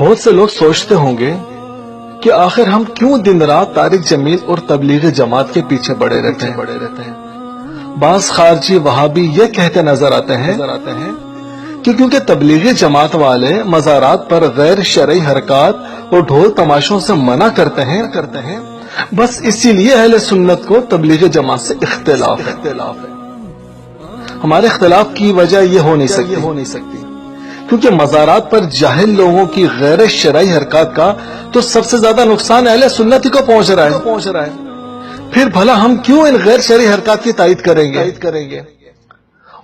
بہت سے لوگ سوچتے ہوں گے کہ آخر ہم کیوں دن رات طارق جمیل اور تبلیغ جماعت کے پیچھے پڑے رہتے ہیں۔ بعض خارجی وہابی یہ کہتے نظر آتے ہیں کہ کیونکہ تبلیغ جماعت والے مزارات پر غیر شرعی حرکات اور ڈھول تماشوں سے منع کرتے ہیں، بس اسی لیے اہل سنت کو تبلیغ جماعت سے اختلاف ہے۔ ہمارے اختلاف کی وجہ یہ ہو نہیں سکتی کیونکہ مزارات پر جاہل لوگوں کی غیر شرعی حرکات کا تو سب سے زیادہ نقصان اہل سنت کو پہنچ رہا ہے، پھر بھلا ہم کیوں ان غیر شرعی حرکات کی تائید کریں گے؟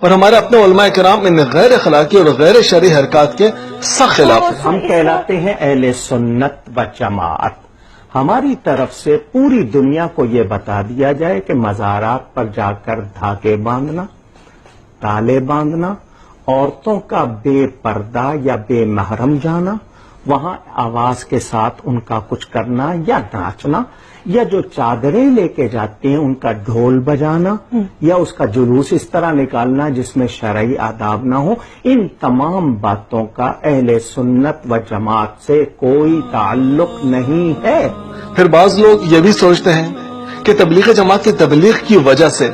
اور ہمارے اپنے علماء کرام ان غیر اخلاقی اور غیر شرعی حرکات کے سخت خلاف ہیں۔ ہم کہلاتے ہیں اہل سنت و جماعت۔ ہماری طرف سے پوری دنیا کو یہ بتا دیا جائے کہ مزارات پر جا کر دھاگے باندھنا، تالے باندھنا، عورتوں کا بے پردہ یا بے محرم جانا، وہاں آواز کے ساتھ ان کا کچھ کرنا یا ناچنا، یا جو چادریں لے کے جاتے ہیں ان کا ڈھول بجانا، یا اس کا جلوس اس طرح نکالنا جس میں شرعی آداب نہ ہو، ان تمام باتوں کا اہل سنت و جماعت سے کوئی تعلق نہیں ہے۔ پھر بعض لوگ یہ بھی سوچتے ہیں کہ تبلیغ جماعت کی تبلیغ کی وجہ سے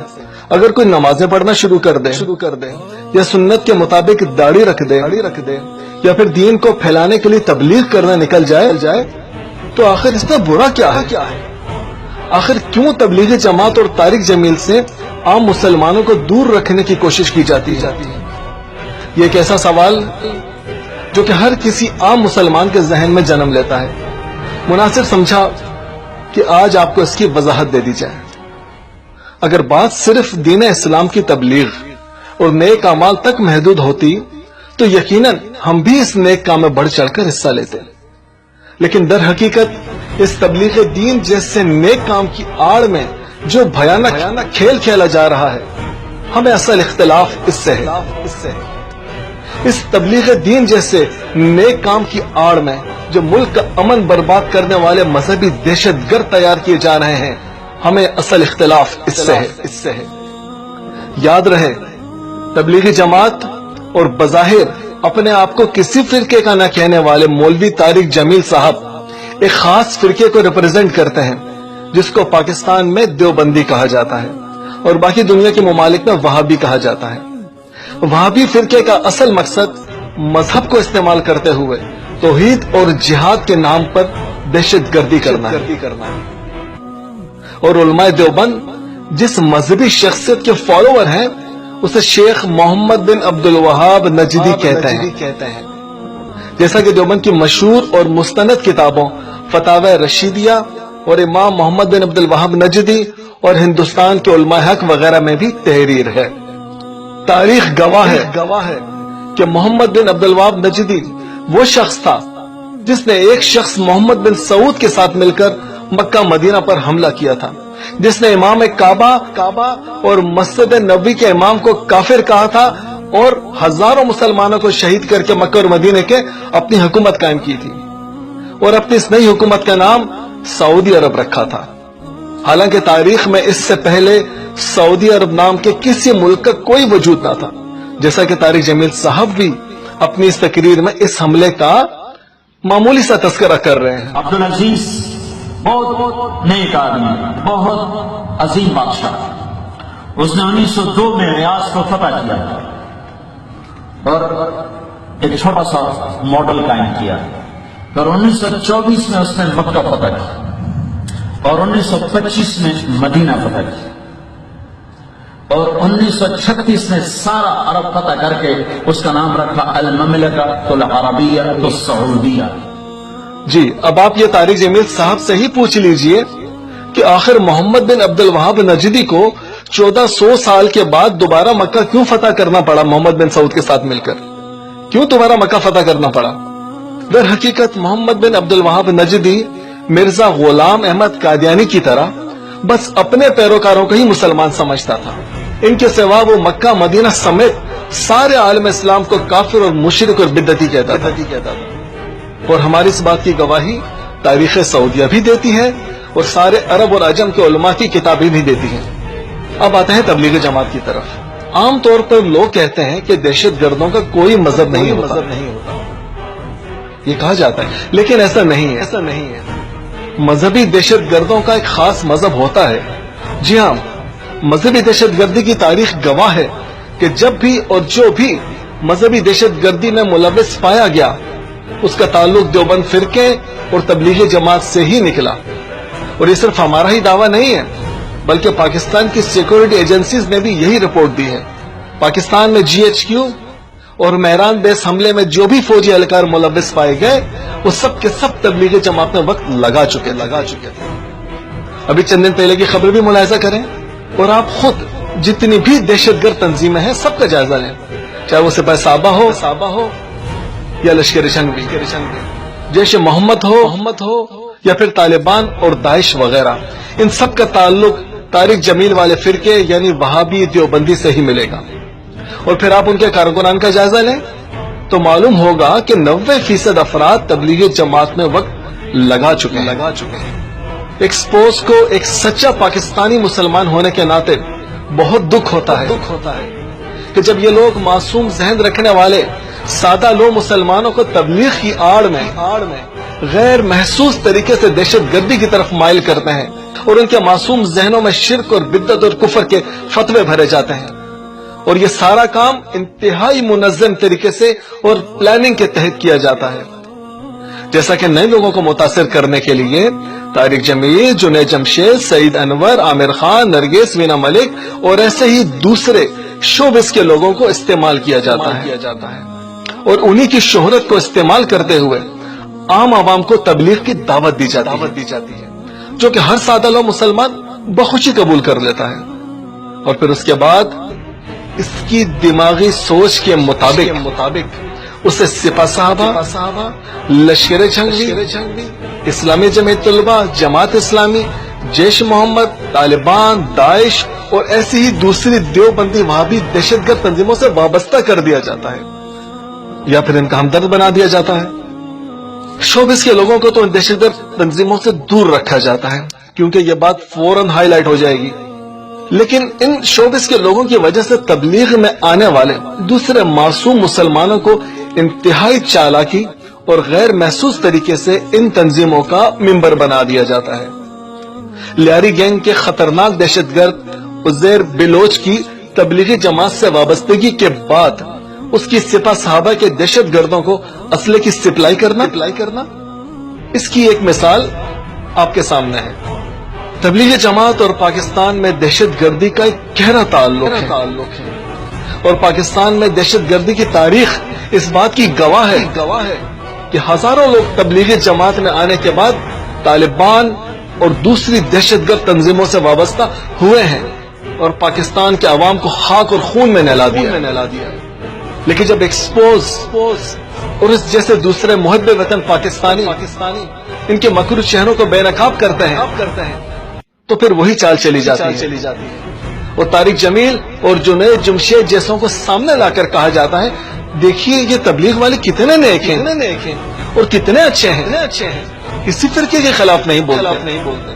اگر کوئی نمازیں پڑھنا شروع کر دے یا سنت کے مطابق داڑھی رکھ دے یا پھر دین کو پھیلانے کے لیے تبلیغ کرنا نکل جائے تو آخر اس میں برا کیا ہے؟ آخر کیوں تبلیغ جماعت اور طارق جمیل سے عام مسلمانوں کو دور رکھنے کی کوشش کی جاتی ہے؟ یہ ایک ایسا سوال جو کہ ہر کسی عام مسلمان کے ذہن میں جنم لیتا ہے۔ مناسب سمجھا کہ آج آپ کو اس کی وضاحت دے دی جائے۔ اگر بات صرف دین اسلام کی تبلیغ اور نیک اعمال تک محدود ہوتی تو یقیناً ہم بھی اس نیک کام میں بڑھ چڑھ کر حصہ لیتے، لیکن در حقیقت اس تبلیغ دین جیسے نیک کام کی آڑ میں جو بھیانک کھیل کھیلا جا رہا ہے، ہمیں اصل اختلاف اس سے ہے۔ اس تبلیغ دین جیسے نیک کام کی آڑ میں جو ملک کا امن برباد کرنے والے مذہبی دہشت گرد تیار کیے جا رہے ہیں، ہمیں اصل اختلاف اس سے ہے۔ یاد رہے، تبلیغی جماعت اور بظاہر اپنے آپ کو کسی فرقے کا نہ کہنے والے مولوی طارق جمیل صاحب ایک خاص فرقے کو ریپرزینٹ کرتے ہیں جس کو پاکستان میں دیوبندی کہا جاتا ہے اور باقی دنیا کے ممالک میں وہابی کہا جاتا ہے۔ وہابی فرقے کا اصل مقصد مذہب کو استعمال کرتے ہوئے توحید اور جہاد کے نام پر دہشت گردی کرنا ہے، اور علماء دیوبند جس مذہبی شخصیت کے فالوور ہیں اسے شیخ محمد بن عبد الوہاب نجدی کہتے ہیں، جیسا کہ دیوبند کی مشہور اور مستند کتابوں فتاوی رشیدیہ اور امام محمد بن عبد الوہاب نجدی اور ہندوستان کے علماء حق وغیرہ میں بھی تحریر ہے۔ تاریخ گواہ ہے کہ محمد بن عبد الوہاب نجدی وہ شخص تھا جس نے ایک شخص محمد بن سعود کے ساتھ مل کر مکہ مدینہ پر حملہ کیا تھا، جس نے امام کعبہ اور مسجد نبوی کے امام کو کافر کہا تھا اور ہزاروں مسلمانوں کو شہید کر کے مکہ اور مدینہ کے اپنی حکومت قائم کی تھی اور اپنی اس نئی حکومت کا نام سعودی عرب رکھا تھا، حالانکہ تاریخ میں اس سے پہلے سعودی عرب نام کے کسی ملک کا کوئی وجود نہ تھا، جیسا کہ طارق جمیل صاحب بھی اپنی اس تقریر میں اس حملے کا معمولی سا تذکرہ کر رہے ہیں۔ عبدالعزیز بہت نیک آدمی، بہت عظیم بادشاہ، اس نے 1902 میں ریاض کو فتح کیا اور ایک چھوٹا سا ماڈل قائم کیا، اور 1924 میں اس نے مکہ فتح کیا اور 1925 میں مدینہ فتح کیا اور 1936 میں سارا عرب فتح کر کے اس کا نام رکھا المملکۃ العربیہ السعودیہ۔ جی، اب آپ یہ طارق جمیل صاحب سے ہی پوچھ لیجئے کہ آخر محمد بن عبد الوہاب نجدی کو 1400 سال کے بعد دوبارہ مکہ کیوں فتح کرنا پڑا؟ محمد بن سعود کے ساتھ مل کر کیوں دوبارہ مکہ فتح کرنا پڑا؟ در حقیقت محمد بن عبد الوہاب نجدی مرزا غلام احمد قادیانی کی طرح بس اپنے پیروکاروں کو ہی مسلمان سمجھتا تھا، ان کے سوا وہ مکہ مدینہ سمیت سارے عالم اسلام کو کافر اور مشرک اور بدعتی کہتا تھا، اور ہماری اس بات کی گواہی تاریخ سعودیہ بھی دیتی ہے اور سارے عرب اور عجم کے علماء کی کتابیں بھی دیتی ہیں۔ اب آتے ہیں تبلیغ جماعت کی طرف۔ عام طور پر لوگ کہتے ہیں کہ دہشت گردوں کا کوئی مذہب نہیں ہوتا، یہ کہا جاتا ہے، لیکن ایسا نہیں ہے، ایسا نہیں ہے۔ مذہبی دہشت گردوں کا ایک خاص مذہب ہوتا ہے۔ جی ہاں، مذہبی دہشت گردی کی تاریخ گواہ ہے کہ جب بھی اور جو بھی مذہبی دہشت گردی میں ملوث پایا گیا، اس کا تعلق دیوبند فرقے اور تبلیغی جماعت سے ہی نکلا۔ اور یہ صرف ہمارا ہی دعویٰ نہیں ہے، بلکہ پاکستان کی سیکورٹی ایجنسیز نے بھی یہی رپورٹ دی ہے۔ پاکستان میں GHQ اور مہران بیس حملے میں جو بھی فوجی اہلکار ملوث پائے گئے، وہ سب کے سب تبلیغی جماعت میں وقت لگا چکے تھے۔ ابھی چند دن پہلے کی خبر بھی ملاحظہ کریں اور آپ خود جتنی بھی دہشت گرد تنظیمیں ہیں سب کا جائزہ لیں، چاہے وہ سپاہ صحابہ ہو یا لشکر جنگ، جیش محمد ہو یا پھر طالبان اور داعش وغیرہ، ان سب کا تعلق طارق جمیل والے فرقے یعنی وہابی دیوبندی سے ہی ملے گا۔ اور پھر آپ ان کے کارکنان کا جائزہ لیں تو معلوم ہوگا کہ 90% افراد تبلیغی جماعت میں وقت لگا چکے ہیں۔ ایکسپوز کو ایک سچا پاکستانی مسلمان ہونے کے ناطے بہت دکھ ہوتا ہے کہ جب یہ لوگ معصوم ذہن رکھنے والے سادہ لو مسلمانوں کو تبلیغ کی آڑ میں غیر محسوس طریقے سے دہشت گردی کی طرف مائل کرتے ہیں، اور ان کے معصوم ذہنوں میں شرک اور بدعت اور کفر کے فتوے بھرے جاتے ہیں، اور یہ سارا کام انتہائی منظم طریقے سے اور پلاننگ کے تحت کیا جاتا ہے۔ جیسا کہ نئے لوگوں کو متاثر کرنے کے لیے طارق جمیل، جنید جمشید، سعید انور، عامر خان، نرگس، وینا ملک اور ایسے ہی دوسرے شوبز کے لوگوں کو استعمال کیا جاتا ہے، اور انہی کی شہرت کو استعمال کرتے ہوئے عام عوام کو تبلیغ کی دعوت دی جاتی ہے، جو کہ ہر سادہ لو مسلمان بخوشی قبول کر لیتا ہے، اور پھر اس کے بعد اس کی دماغی سوچ کے مطابق اسے سپاہ صحابہ، لشکر جنگ، اسلامی جمعیت طلبہ، جماعت اسلامی، جیش محمد، طالبان، داعش اور ایسی ہی دوسری دیوبندی وہابی دہشت گرد تنظیموں سے وابستہ کر دیا جاتا ہے، یا پھر ان کا ہمدرد بنا دیا جاتا ہے۔ شوبز کے لوگوں کو تو ان دہشت گرد تنظیموں سے دور رکھا جاتا ہے، کیونکہ یہ بات فوراً ہائی لائٹ ہو جائے گی، لیکن ان شوبز کے لوگوں کی وجہ سے تبلیغ میں آنے والے دوسرے معصوم مسلمانوں کو انتہائی چالاکی اور غیر محسوس طریقے سے ان تنظیموں کا ممبر بنا دیا جاتا ہے۔ لیاری گینگ کے خطرناک دہشت گرد عزیر بلوچ کی تبلیغی جماعت سے وابستگی کے بعد اس کی سپاہ صحابہ کے دہشت گردوں کو اسلحے کی سپلائی کرنا، اس کی ایک مثال آپ کے سامنے ہے۔ تبلیغی جماعت اور پاکستان میں دہشت گردی کا ایک گہرا تعلق ہے، اور پاکستان میں دہشت گردی کی تاریخ اس بات کی گواہ ہے کہ ہزاروں لوگ تبلیغی جماعت میں آنے کے بعد طالبان اور دوسری دہشت گرد تنظیموں سے وابستہ ہوئے ہیں اور پاکستان کے عوام کو خاک اور خون میں نہلا دیا۔ لیکن جب ایکسپوز اور اس جیسے دوسرے محب وطن پاکستانی ان کے مکروہ چہروں کو بے نقاب کرتے ہیں تو پھر وہی چال چلی جاتی ہے، اور طارق جمیل اور جنید جمشید جیسوں کو سامنے لا کر کہا جاتا ہے، دیکھیے یہ تبلیغ والے کتنے نیک ہیں اور کتنے اچھے ہیں، کسی فرقے کے خلاف نہیں بولتے۔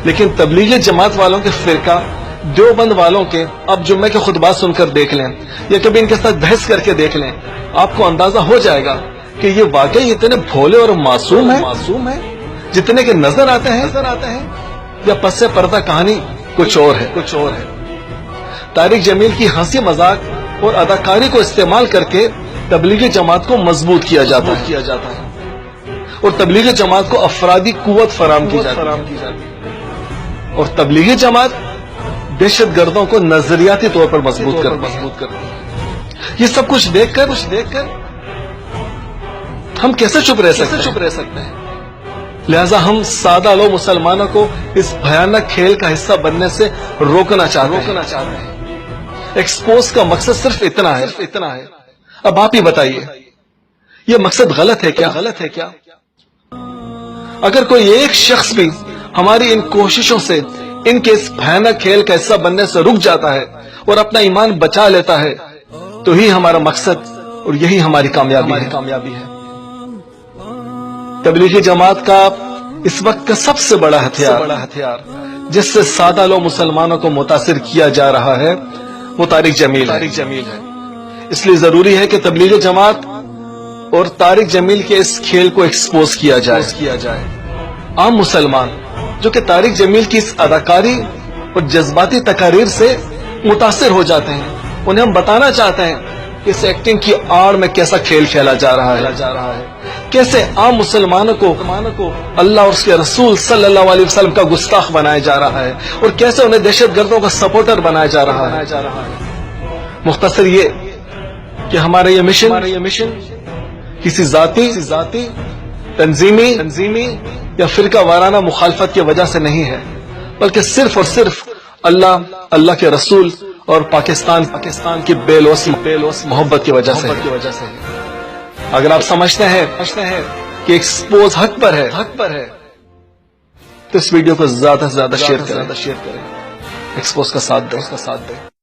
لیکن تبلیغی جماعت والوں کے فرقہ دیوبند والوں کے اب جمعے کے خطبات سن کر دیکھ لیں یا کبھی ان کے ساتھ بحث کر کے دیکھ لیں، آپ کو اندازہ ہو جائے گا کہ یہ واقعی اتنے بھولے اور معصوم ہیں جتنے کے نظر آتے ہیں، یا پس پردہ کہانی کچھ اور ہے۔ طارق جمیل کی ہنسی مذاق اور اداکاری کو استعمال کر کے تبلیغی جماعت کو مضبوط کیا جاتا ہے، اور تبلیغی جماعت کو افرادی قوت فراہم کی جاتی ہے، اور تبلیغی جماعت دہشت گردوں کو نظریاتی طور پر مضبوط کرتی ہے۔ یہ سب کچھ دیکھ کر ہم کیسے چپ رہ سکتے ہیں؟ لہذا ہم سادہ لو مسلمانوں کو اس بھیانک کھیل کا حصہ بننے سے روکنا چاہتے ہیں۔ ایکسپوز کا مقصد صرف اتنا ہے۔ اب آپ ہی بتائیے، یہ مقصد غلط ہے کیا؟ اگر کوئی ایک شخص بھی ہماری ان کوششوں سے ان کے اس بھیانک کھیل کا حصہ بننے سے رک جاتا ہے اور اپنا ایمان بچا لیتا ہے تو ہی ہمارا مقصد اور یہی ہماری کامیابی ہے۔ تبلیغی جماعت کا اس وقت کا سب سے بڑا ہتھیار جس سے سادہ لو مسلمانوں کو متاثر کیا جا رہا ہے وہ طارق جمیل ہے۔ اس لیے ضروری ہے کہ تبلیغی جماعت اور طارق جمیل کے اس کھیل کو ایکسپوز کیا جائے. عام مسلمان جو کہ طارق جمیل کی اس اداکاری اور جذباتی تقاریر سے متاثر ہو جاتے ہیں، انہیں ہم بتانا چاہتے ہیں کہ اس ایکٹنگ کی آڑ میں کیسا کھیل کھیلا جا رہا ہے، کیسے عام مسلمانوں کو اللہ اور اس کے رسول صلی اللہ علیہ وسلم کا گستاخ بنایا جا رہا ہے، اور کیسے انہیں دہشت گردوں کا سپورٹر بنایا جا رہا ہے. مختصر یہ کہ ہمارا یہ مشن کسی ذاتی تنظیمی یا فرقہ وارانہ مخالفت کی وجہ سے نہیں ہے، بلکہ صرف اور صرف اللہ کے رسول اور پاکستان کی بے لوث محبت کی وجہ سے. اگر آپ سمجھتے ہیں کہ ایکسپوز حق پر ہے تو اس ویڈیو کو زیادہ سے زیادہ شیئر کریں، ایکسپوز کا ساتھ دیں.